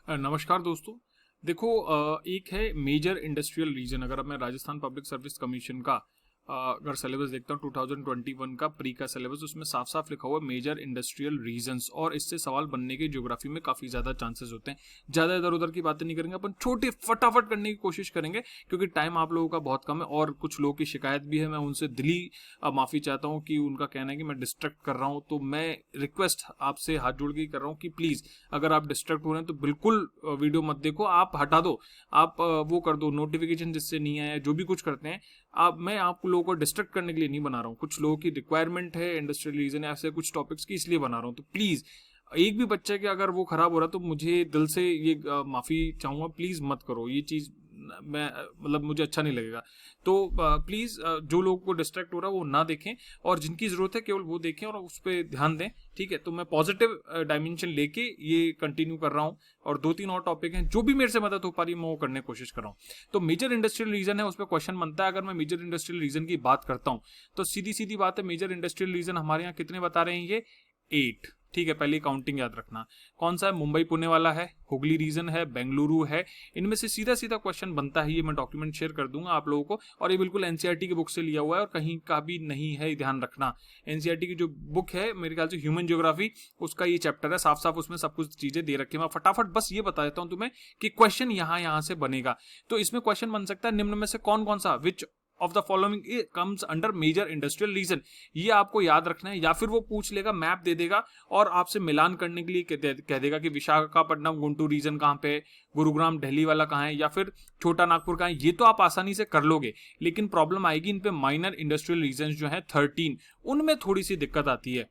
नमस्कार दोस्तों। देखो, एक है मेजर इंडस्ट्रियल रीजन। अगर अब मैं राजस्थान पब्लिक सर्विस कमीशन का अगर सिलेबस देखता हूँ 2021 का प्री का सिलेबस, उसमें साफ साफ लिखा हुआ है मेजर इंडस्ट्रियल रीजन्स, और इससे सवाल बनने के ज्योग्राफी में काफी ज्यादा चांसेस होते हैं। ज्यादा इधर उधर की बातें नहीं करेंगे, अपन छोटे फटाफट करने की कोशिश करेंगे क्योंकि टाइम आप लोगों का बहुत कम है और कुछ लोगों की शिकायत भी है। मैं उनसे दिली माफी चाहता हूँ कि उनका कहना है कि मैं डिस्ट्रैक्ट कर रहा हूँ, तो मैं रिक्वेस्ट आपसे हाथ जोड़ के कर रहा हूँ कि प्लीज अगर आप डिस्ट्रैक्ट हो रहे हैं तो बिल्कुल वीडियो मत देखो, आप हटा दो, आप वो कर दो नोटिफिकेशन जिससे नहीं आया, जो भी कुछ करते हैं मैं आप लोगों को डिस्ट्रैक्ट करने के लिए नहीं बना रहा हूँ। कुछ लोगों की रिक्वायरमेंट है, इंडस्ट्रियल रीजन है, ऐसे कुछ टॉपिक्स की, इसलिए बना रहा हूँ। तो प्लीज एक भी बच्चे के अगर वो खराब हो रहा है तो मुझे दिल से ये माफी चाहूंगा, प्लीज मत करो ये चीज। मैं मतलब मुझे अच्छा नहीं लगेगा। तो प्लीज जो लोगों को डिस्ट्रैक्ट हो रहा है वो ना देखें, और जिनकी जरूरत है केवल वो देखें और उस पर ध्यान दें। ठीक है, तो मैं पॉजिटिव डायमेंशन लेके ये कंटिन्यू कर रहा हूँ, और 2-3 और टॉपिक हैं जो भी मेरे से मदद हो पा रही है मैं वो करने की कोशिश कर रहा हूँ। तो मेजर इंडस्ट्रियल रीजन है, उस पर क्वेश्चन बनता है। अगर मैं मेजर इंडस्ट्रियल रीजन की बात करता हूँ तो सीधी सीधी बात है, मेजर इंडस्ट्रियल रीजन हमारे यहाँ कितने बता रहे हैं? ये 8। ठीक है, पहले काउंटिंग याद रखना। कौन सा है? मुंबई पुणे वाला है, हुगली रीजन है, बेंगलुरु है। इनमें से सीधा सीधा क्वेश्चन बनता है। ये मैं डॉक्यूमेंट शेयर कर दूंगा आप लोगों को, और ये बिल्कुल एनसीईआरटी की बुक से लिया हुआ है और कहीं का भी नहीं है, ध्यान रखना। एनसीईआरटी की जो बुक है मेरे ख्याल से ह्यूमन ज्योग्राफी, उसका ये चैप्टर है, साफ साफ उसमें सब कुछ चीजें दे रखी है। मैं फटाफट बस ये बता देता हूं तुम्हें कि क्वेश्चन यहाँ से बनेगा। तो इसमें क्वेश्चन बन सकता है निम्न में से कौन कौन सा, which of the following comes under major industrial region, ये आपको याद रखना है। या फिर वो पूछ लेगा, मैप दे देगा और आपसे मिलान करने के लिए कह देगा कि विशाखापट्टनम गुंटूर रीजन कहाँ पे है, गुरुग्राम दिल्ली वाला कहाँ है, या फिर छोटा नागपुर कहाँ है। ये तो आप आसानी से कर लोगे, लेकिन प्रॉब्लम आएगी इन पे माइनर इंडस्ट्रियल रीजन जो है 13, उनमें थोड़ी सी दिक्कत आती है।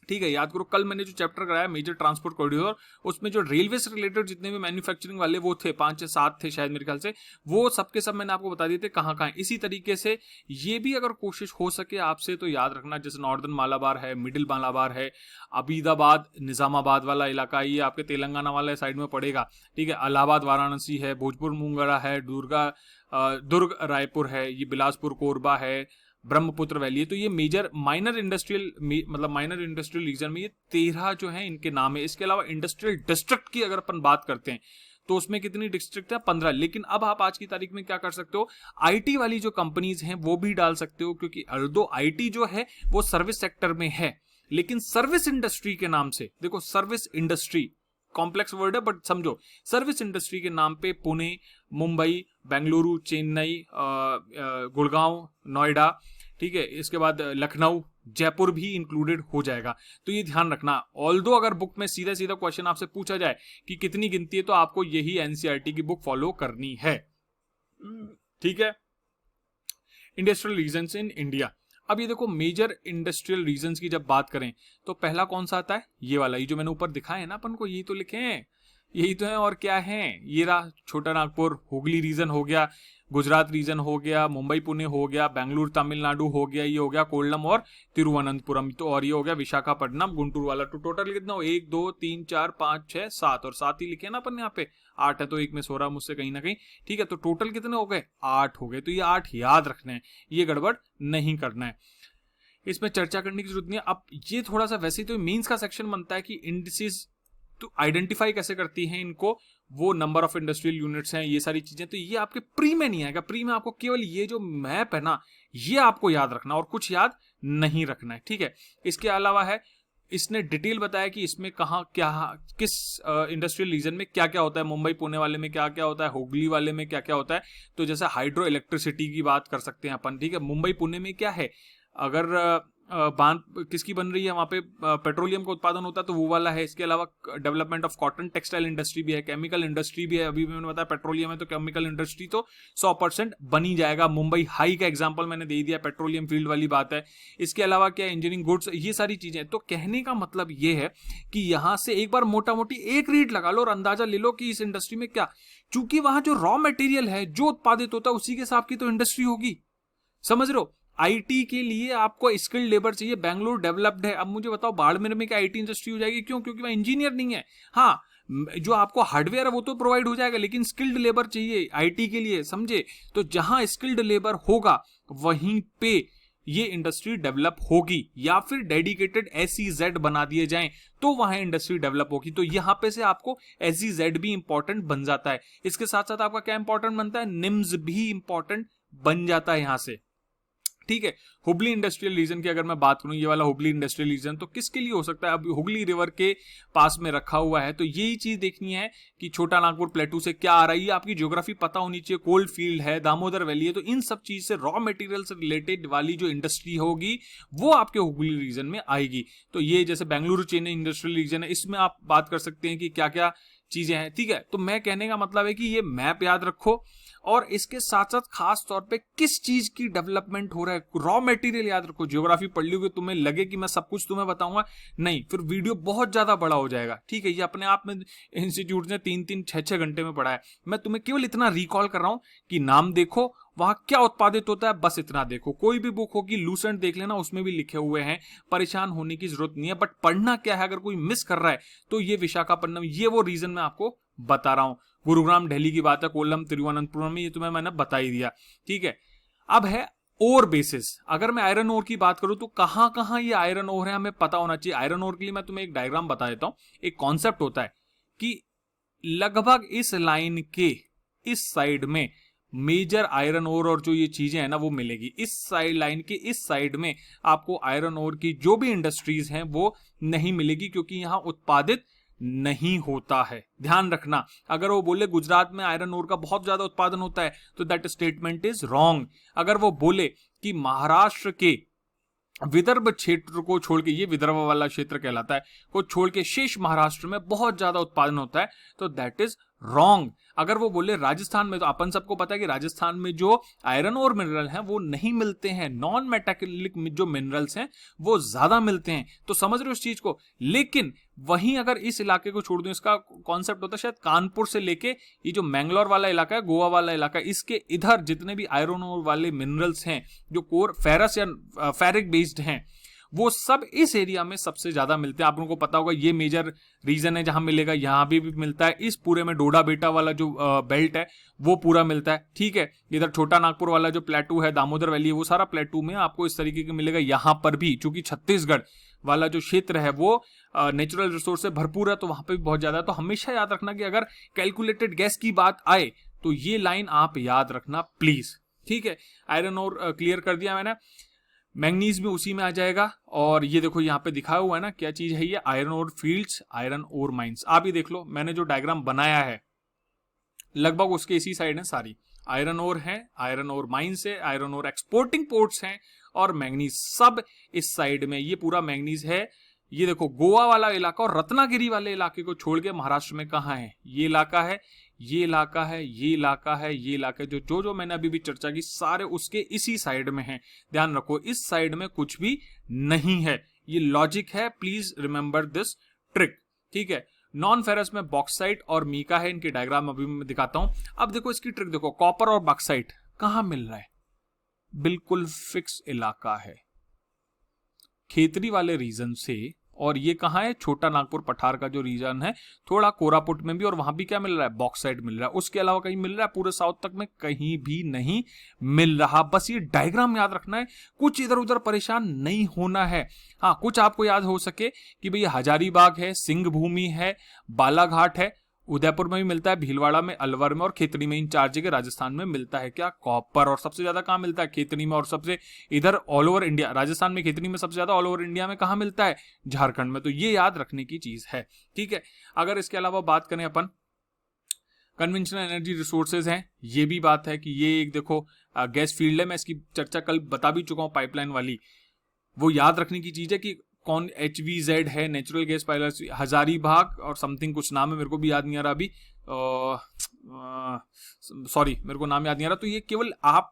ठीक है, याद करो कल मैंने जो चैप्टर कराया मेजर ट्रांसपोर्ट कॉरिडोर, उसमें जो रेलवे से रिलेटेड जितने भी मैन्युफैक्चरिंग वाले वो थे 5 या 7 थे शायद मेरे ख्याल से, वो सबके सब मैंने आपको बता दिए थे कहाँ कहाँ। इसी तरीके से ये भी अगर कोशिश हो सके आपसे तो याद रखना, जैसे नॉर्दर्न मालाबार है, मिडिल मालाबार है, अबीदाबाद निजामाबाद वाला इलाका, ये आपके तेलंगाना वाले साइड में पड़ेगा। ठीक है, इलाहाबाद वाराणसी है, भोजपुर मुंगरा है, दुर्ग रायपुर है, ये बिलासपुर कोरबा है, ब्रह्मपुत्र वैली है। तो ये मेजर माइनर इंडस्ट्रियल मतलब माइनर इंडस्ट्रियल रीजन में ये 13 जो है इनके नाम है। इसके अलावा इंडस्ट्रियल डिस्ट्रिक्ट की अगर अपन बात करते हैं तो उसमें कितनी डिस्ट्रिक्ट है? 15। लेकिन अब आप आज की तारीख में क्या कर सकते हो, आईटी वाली जो कंपनीज हैं वो भी डाल सकते हो, क्योंकि दो आईटी जो है वो सर्विस सेक्टर में है, लेकिन सर्विस इंडस्ट्री के नाम से, देखो सर्विस इंडस्ट्री कॉम्प्लेक्स वर्ड है बट समझो, सर्विस इंडस्ट्री के नाम पे पुणे, मुंबई, बेंगलुरु, चेन्नई, गुड़गांव, नोएडा, ठीक है, इसके बाद लखनऊ, जयपुर भी इंक्लूडेड हो जाएगा। तो ये ध्यान रखना। ऑल्दो अगर बुक में सीधा सीधा क्वेश्चन आपसे पूछा जाए कि कितनी गिनती है, तो आपको यही एनसीईआरटी की बुक फॉलो करनी है। ठीक है, इंडस्ट्रियल रीजन्स इन इंडिया। अब ये देखो, मेजर इंडस्ट्रियल रीजन्स की जब बात करें तो पहला कौन सा आता है? ये वाला, ये जो मैंने ऊपर दिखाया है ना अपन को, यही तो लिखे हैं, यही तो है, और क्या है? ये रहा छोटा नागपुर, हुगली रीजन हो गया, गुजरात रीजन हो गया, मुंबई पुणे हो गया, बेंगलुरु तमिलनाडु हो गया, ये हो गया कोल्लम और तिरुवनंतपुरम, तो और ये हो गया विशाखापट्टनम गुंटूर वाला। तो टोटल कितना हो? 1 2 3 4 5 6 7, और 7 ही लिखे ना अपन यहाँ पे, 8 है तो एक में सो रहा मुझसे कहीं ना कहीं। ठीक है, तो टोटल कितने हो गए? 8 हो गए। तो ये 8 याद रखना है, ये गड़बड़ नहीं करना है, इसमें चर्चा करने की जरूरत नहीं है। अब ये थोड़ा सा वैसे तो मीन्स का सेक्शन बनता है कि इंडिसेस तो आइडेंटिफाई कैसे करती हैं इनको, वो नंबर ऑफ इंडस्ट्रियल यूनिट्स हैं, ये सारी चीजें, तो ये आपके प्री में नहीं आएगा। प्री में आपको केवल ये जो मैप है ना, ये आपको याद रखना और कुछ याद नहीं रखना है। ठीक है, इसके अलावा है, इसने डिटेल बताया कि इसमें कहाँ क्या, किस इंडस्ट्रियल रीजन में क्या क्या होता है, मुंबई पुणे वाले में क्या क्या होता है, हुगली वाले में क्या क्या होता है। तो जैसे हाइड्रो इलेक्ट्रिसिटी की बात कर सकते हैं अपन। ठीक है, मुंबई पुणे में क्या है, अगर बांध किसकी बन रही है वहां पे, पेट्रोलियम का उत्पादन होता है, तो वो वाला है। इसके अलावा development of cotton textile industry भी है, केमिकल इंडस्ट्री भी है। अभी मैंने बताया पेट्रोलियम है तो केमिकल इंडस्ट्री तो 100% बनी जाएगा। मुंबई हाई का एग्जांपल मैंने दे दिया, पेट्रोलियम फील्ड वाली बात है। इसके अलावा क्या, इंजीनियरिंग गुड्स, ये सारी चीजें। तो कहने का मतलब ये है कि यहां से एक बार मोटा मोटी एक रीड लगा लो और अंदाजा ले लो कि इस इंडस्ट्री में क्या, चूंकि वहां जो रॉ मटेरियल है जो उत्पादित होता है उसी के हिसाब की तो इंडस्ट्री होगी। समझ रहे हो? आईटी के लिए आपको स्किल्ड लेबर चाहिए, बेंगलुरु डेवलप्ड है। अब मुझे बताओ बाड़मेर में क्या आईटी इंडस्ट्री हो जाएगी? क्यों? क्योंकि वह इंजीनियर नहीं है। हाँ, जो आपको हार्डवेयर है वो तो प्रोवाइड हो जाएगा, लेकिन स्किल्ड लेबर चाहिए आईटी के लिए, समझे? तो जहां स्किल्ड लेबर होगा वहीं पे ये इंडस्ट्री डेवलप होगी, या फिर डेडिकेटेड SEZ बना दिए जाएं तो वहां इंडस्ट्री डेवलप होगी। तो यहां पे से आपको SEZ भी इंपॉर्टेंट बन जाता है। इसके साथ साथ आपका क्या इंपॉर्टेंट बनता है, निम्स भी इंपॉर्टेंट बन जाता है यहां से, ठीक है। हुबली इंडस्ट्रियल रीजन की अगर मैं बात करूं, ये वाला हुबली इंडस्ट्रियल रीजन तो किसके लिए हो सकता है, अब हुगली रिवर के पास में रखा हुआ है, तो यही चीज देखनी है कि छोटा नागपुर प्लेटू से क्या आ रहा है, ये आपकी ज्योग्राफी पता होनी चाहिए। कोल्ड फील्ड है, दामोदर वैली है, तो इन सब चीज से रॉ मटेरियल से रिलेटेड वाली जो इंडस्ट्री होगी वो आपके हुगली रीजन में आएगी। तो ये जैसे बेंगलुरु चेन्नई इंडस्ट्रियल रीजन है, इसमें आप बात कर सकते हैं कि क्या क्या चीजें हैं, ठीक है। तो मैं कहने का मतलब है कि ये मैप याद रखो, और इसके साथ साथ खास तौर पे किस चीज की डेवलपमेंट हो रहा है, रॉ मटेरियल याद रखो। ज्योग्राफी पढ़ लोगे, तुम्हें लगे कि मैं सब कुछ तुम्हें बताऊंगा, नहीं, फिर वीडियो बहुत ज्यादा बड़ा हो जाएगा, ठीक है। ये अपने आप में इंस्टीट्यूट ने 3-3, 6-6 घंटे में पढ़ा है, मैं तुम्हें केवल इतना रिकॉल कर रहा हूं कि नाम देखो, वहां क्या उत्पादित होता है, बस इतना देखो। कोई भी बुक होगी, लूसेंट देख लेना, उसमें भी लिखे हुए हैं, परेशान होने की जरूरत नहीं है। बट पढ़ना क्या है, अगर कोई मिस कर रहा है तो ये विशाखापट्टनम, ये वो रीजन मैं आपको बता रहा हूं। गुरुग्राम दिल्ली की बात है, कोल्लम तिरुवनंतपुरम में, ये तुम्हें मैंने बता ही दिया, ठीक है। अब है ओर बेसिस। अगर मैं आयरन ओर की बात करूं तो कहां कहां ये आयरन ओर है हमें पता होना चाहिए। आयरन ओर के लिए मैं तुम्हें एक डायग्राम बता देता हूं। एक कॉन्सेप्ट होता है कि लगभग इस लाइन के इस साइड में मेजर आयरन ओर और जो ये चीजें हैं ना वो मिलेगी। इस साइड लाइन के इस साइड में आपको आयरन ओर की जो भी इंडस्ट्रीज हैं वो नहीं मिलेगी, क्योंकि यहां उत्पादित नहीं होता है। ध्यान रखना, अगर वो बोले गुजरात में आयरन ओर का बहुत ज्यादा उत्पादन होता है तो दैट स्टेटमेंट इज रॉन्ग। अगर वो बोले कि महाराष्ट्र के विदर्भ क्षेत्र को छोड़ के, ये विदर्भ वाला क्षेत्र कहलाता है, को छोड़ के शेष महाराष्ट्र में बहुत ज्यादा उत्पादन होता है, तो दैट इज रॉन्ग। अगर वो बोले राजस्थान में, तो अपन सबको पता है कि राजस्थान में जो आयरन और मिनरल हैं वो नहीं मिलते हैं, नॉन मेटालिक जो मिनरल्स हैं वो ज्यादा मिलते हैं। तो समझ रहे हो इस चीज को। लेकिन वहीं अगर इस इलाके को छोड़ दूं, इसका कॉन्सेप्ट होता है शायद कानपुर से लेके ये जो मैंगलोर वाला इलाका है, गोवा वाला इलाका, इसके इधर जितने भी आयरन और वाले मिनरल्स हैं जो कोर फेरस या फेरिक बेस्ड हैं, वो सब इस एरिया में सबसे ज्यादा मिलते हैं। आप लोगों को पता होगा ये मेजर रीजन है जहां मिलेगा, यहां भी मिलता है। इस पूरे में डोडा बेटा वाला जो बेल्ट है वो पूरा मिलता है, ठीक है। इधर छोटा नागपुर वाला जो प्लेटू है, दामोदर वैली है, वो सारा प्लेटू में आपको इस तरीके का मिलेगा। यहां पर भी चूंकि छत्तीसगढ़ वाला जो क्षेत्र है वो नेचुरल रिसोर्स से भरपूर है, तो वहां पे भी बहुत ज्यादा है। तो हमेशा याद रखना कि अगर कैलकुलेटेड गैस की बात आए तो ये लाइन आप याद रखना प्लीज, ठीक है। आयरन और क्लियर कर दिया मैंने, मैंगनीज भी उसी में आ जाएगा। और ये देखो यहाँ पे दिखाया हुआ है ना, क्या चीज है ये, iron ore fields, iron ore mines. आप ही देख लो, मैंने जो डायग्राम बनाया है लगभग उसके इसी साइड है सारी। आयरन ओर है, आयरन ओर माइंस है, आयरन ओर एक्सपोर्टिंग पोर्ट्स हैं, और मैंगनीज सब इस साइड में। ये पूरा मैंगनीज है। ये देखो गोवा वाला इलाका और रत्नागिरी वाले इलाके को छोड़ के महाराष्ट्र में कहाँ है, ये इलाका है, ये इलाका है, ये इलाका है, ये इलाका है। जो जो मैंने अभी भी चर्चा की सारे उसके इसी साइड में है। ध्यान रखो, इस साइड में कुछ भी नहीं है। ये लॉजिक है, प्लीज रिमेंबर दिस ट्रिक, ठीक है। नॉन फेरस में बॉक्साइट और मीका है, इनके डायग्राम अभी मैं दिखाता हूं। अब देखो इसकी ट्रिक देखो, कॉपर और बॉक्साइट कहां मिल रहा है, बिल्कुल फिक्स इलाका है, खेतरी वाले रीजन से। और ये कहां है, छोटा नागपुर पठार का जो रीजन है, थोड़ा कोरापुट में भी, और वहां भी क्या मिल रहा है, बॉक्साइट मिल रहा है। उसके अलावा कहीं मिल रहा है, पूरे साउथ तक में कहीं भी नहीं मिल रहा। बस ये डायग्राम याद रखना है, कुछ इधर उधर परेशान नहीं होना है। हाँ, कुछ आपको याद हो सके कि भैया हजारीबाग है, सिंह भूमि है, बालाघाट है, उदयपुर में भी मिलता है, भीलवाड़ा में, अलवर में और खेतड़ी में। इन 4 जगह राजस्थान में मिलता है क्या, कॉपर। और सबसे ज्यादा कहां मिलता है, खेतड़ी में। और सबसे इधर ऑल ओवर इंडिया, राजस्थान में खेतड़ी में सबसे ज्यादा, ऑल ओवर इंडिया में कहां मिलता है, झारखंड में। तो ये याद रखने की चीज है, ठीक है। अगर इसके अलावा बात करें अपन, कन्वेंशनल एनर्जी रिसोर्सेज हैं, ये भी बात है कि ये एक देखो गैस फील्ड है। मैं इसकी चर्चा कल बता भी चुका हूं, पाइपलाइन वाली। वो याद रखने की चीज है कि कौन HVZ है, नेचुरल गैस पाइपलाइन, हजारीबाग और समथिंग कुछ नाम है, मेरे को भी याद नहीं आ रहा अभी, सॉरी मेरे को नाम याद नहीं आ रहा। तो ये केवल आप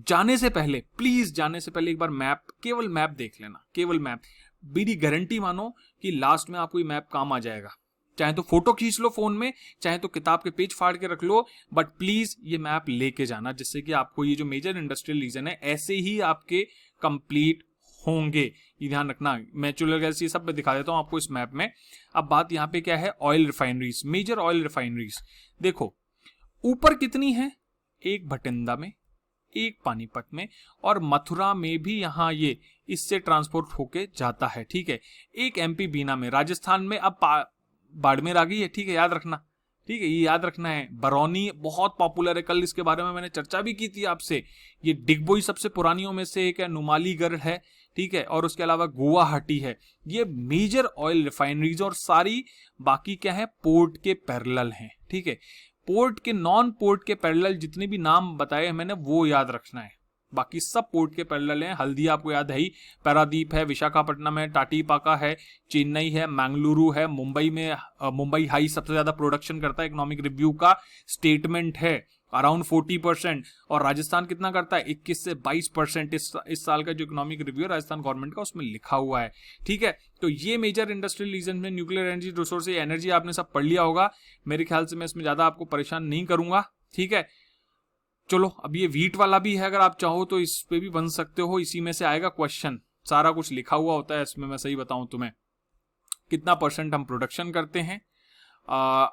जाने से पहले, प्लीज जाने से पहले एक बार मैप, केवल मैप देख लेना, केवल मैप। मेरी गारंटी मानो कि लास्ट में आपको ये मैप काम आ जाएगा। चाहे तो फोटो खींच लो फोन में, चाहे तो किताब के पेज फाड़ के रख लो, बट प्लीज ये मैप लेके जाना, जिससे कि आपको ये जो मेजर इंडस्ट्रियल रीजन है ऐसे ही आपके कंप्लीट होंगे। ये ध्यान रखना। नेचुरल गैस ये सब मैं दिखा देता हूं आपको इस मैप में। अब बात यहां पे क्या है, oil refineries, major oil refineries. देखो ऊपर कितनी है, एक भटिंडा में, एक पानीपत में, और मथुरा में भी यहाँ ये इससे ट्रांसपोर्ट होके जाता है, ठीक है। एक एमपी बीना में, राजस्थान में अब बाड़मेर आ गई है, ठीक है, याद रखना, ठीक है, ये याद रखना है। बरौनी बहुत पॉपुलर है, कल इसके बारे में मैंने चर्चा भी की थी आपसे। ये डिगबोई सबसे पुरानियों में से एक है, नुमालीगढ़ है, ठीक है, और उसके अलावा गुवाहाटी है। ये मेजर ऑयल रिफाइनरीज और सारी बाकी क्या है, पोर्ट के पैरेलल हैं, ठीक है। पोर्ट के, नॉन पोर्ट के पैरेलल जितने भी नाम बताए हैं मैंने वो याद रखना है, बाकी सब पोर्ट के पैरेलल हैं। हल्दिया आपको याद है ही, पारादीप है, विशाखापट्टनम है, टाटीपाका है, चेन्नई है, मैंगलुरु है, मुंबई में मुंबई हाई सबसे ज्यादा प्रोडक्शन करता है, इकोनॉमिक रिव्यू का स्टेटमेंट है अराउंड 40%, और राजस्थान कितना करता है 21 से 22%। इस साल का जो इकोनॉमिक रिव्यू है राजस्थान गवर्नमेंट का उसमें लिखा हुआ है, ठीक है। तो ये मेजर इंडस्ट्रियल रीजन में न्यूक्लियर एनर्जी, रिसोर्स, एनर्जी आपने सब पढ़ लिया होगा। मेरे ख्याल से मैं इसमें ज्यादा आपको परेशान नहीं करूंगा, ठीक है। चलो, अब ये वीट वाला भी है, अगर आप चाहो तो इस पे भी बन सकते हो, इसी में से आएगा क्वेश्चन, सारा कुछ लिखा हुआ होता है इसमें। मैं सही बताऊं तुम्हें, कितना परसेंट हम प्रोडक्शन करते हैं,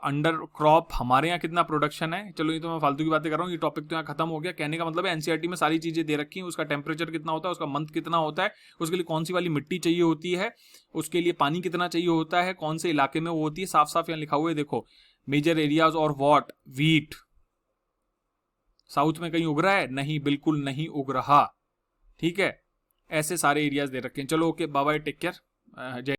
अंडर क्रॉप हमारे यहाँ कितना प्रोडक्शन है। चलो, ये तो मैं फालतू की बातें कर रहा हूँ, ये टॉपिक तो यहाँ खत्म हो गया। कहने का मतलब है एनसीईआरटी में सारी चीजें दे रखी हैं, उसका टेम्परेचर कितना होता है, उसका मंथ कितना होता है, उसके लिए कौन सी वाली मिट्टी चाहिए होती है, उसके लिए पानी कितना चाहिए होता है, कौन से इलाके में वो होती है, साफ साफ यहाँ लिखा हुआ है। देखो, मेजर एरियाज और व्हाट, वीट साउथ में कहीं उग रहा है? नहीं, बिल्कुल नहीं उग रहा, ठीक है। ऐसे सारे एरियाज दे रखे हैं। चलो, okay, bye bye, take care, जय।